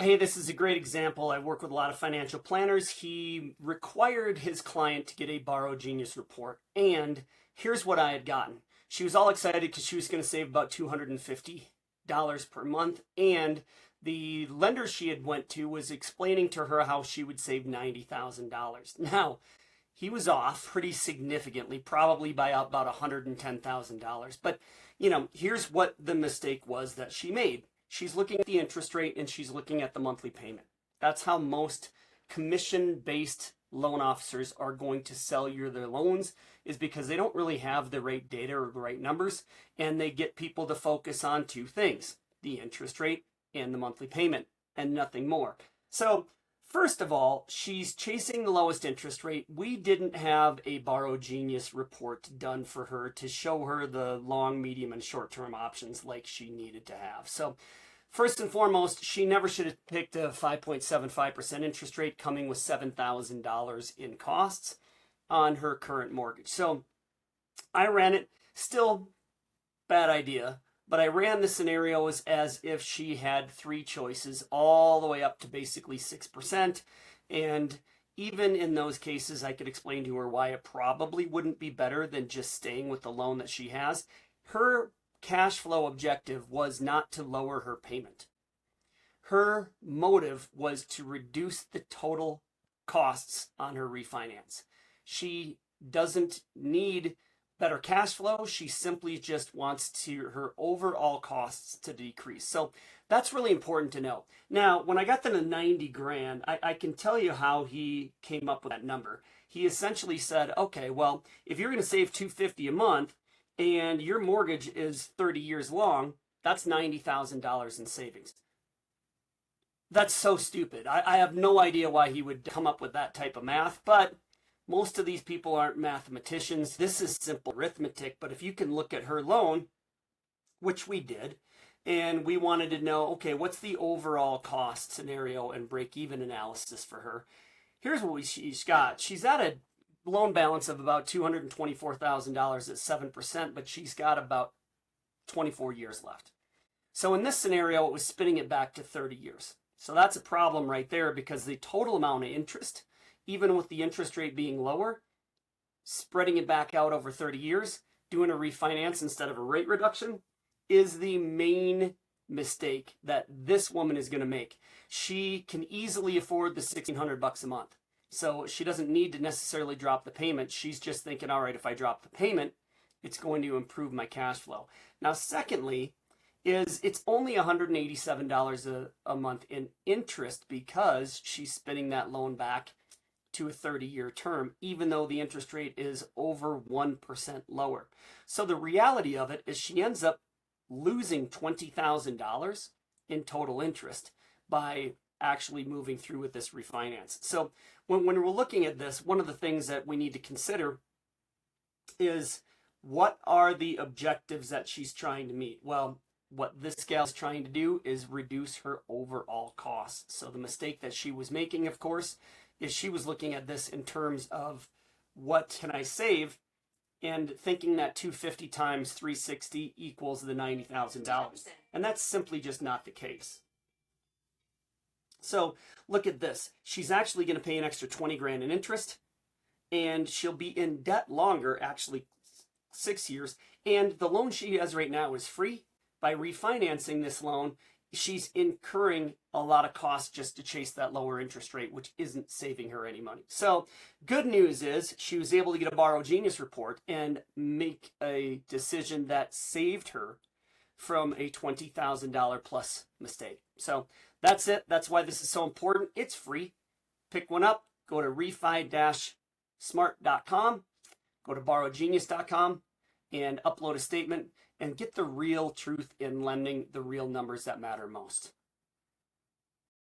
Hey, this is a great example. I work with a lot of financial planners. He required his client to get a Borrow Genius report. And here's what I had gotten. She was all excited because she was going to save about $250 per month. And the lender she had went to was explaining to her how she would save $90,000. Now, he was off pretty significantly, probably by about $110,000. But, here's what the mistake was that she made. She's looking at the interest rate and she's looking at the monthly payment. That's how most commission-based loan officers are going to sell you their loans, is because they don't really have the right data or the right numbers, and they get people to focus on two things: the interest rate and the monthly payment, and nothing more. So first of all, she's chasing the lowest interest rate. We didn't have a Borrow Genius report done for her to show her the long, medium, and short-term options like she needed to have. So first and foremost, she never should have picked a 5.75% interest rate coming with $7,000 in costs on her current mortgage. So I ran it. Still bad idea. But I ran the scenarios as if she had three choices, all the way up to basically 6%. And even in those cases, I could explain to her why it probably wouldn't be better than just staying with the loan that she has. Her cash flow objective was not to lower her payment. Her motive was to reduce the total costs on her refinance. She doesn't need better cash flow. She simply just wants her overall costs to decrease. So that's really important to know. Now, when I got them to 90 grand, I can tell you how he came up with that number. He essentially said, okay, well, if you're going to save $250 a month and your mortgage is 30 years long, that's $90,000 in savings. That's so stupid. I have no idea why he would come up with that type of math, but most of these people aren't mathematicians. This is simple arithmetic. But if you can look at her loan, which we did, and we wanted to know, okay, what's the overall cost scenario and break-even analysis for her? Here's what she's got. She's at a loan balance of about $224,000 at 7%, but she's got about 24 years left. So in this scenario, it was spinning it back to 30 years. So that's a problem right there, because the total amount of interest, even with the interest rate being lower, spreading it back out over 30 years, doing a refinance instead of a rate reduction, is the main mistake that this woman is going to make. She can easily afford the $1,600 a month. So she doesn't need to necessarily drop the payment. She's just thinking, all right, if I drop the payment, it's going to improve my cash flow. Now, secondly, it's only $187 a month in interest, because she's spinning that loan back to a 30-year term, even though the interest rate is over 1% lower. So the reality of it is she ends up losing $20,000 in total interest by actually moving through with this refinance. So when we're looking at this, one of the things that we need to consider is, what are the objectives that she's trying to meet? Well, what this gal's trying to do is reduce her overall costs. So the mistake that she was making, of course, is she was looking at this in terms of, what can I save, and thinking that 250 times 360 equals the $90,000. And that's simply just not the case. So look at this. She's actually going to pay an extra 20 grand in interest, and she'll be in debt longer, actually 6 years. And the loan she has right now is free. By refinancing this loan, she's incurring a lot of costs just to chase that lower interest rate, which isn't saving her any money. So good news is she was able to get a Borrow Genius report and make a decision that saved her from a $20,000 plus mistake. So that's it. That's why this is so important. It's free. Pick one up. Go to refi-smart.com. Go to borrowgenius.com and upload a statement and get the real truth in lending, the real numbers that matter most.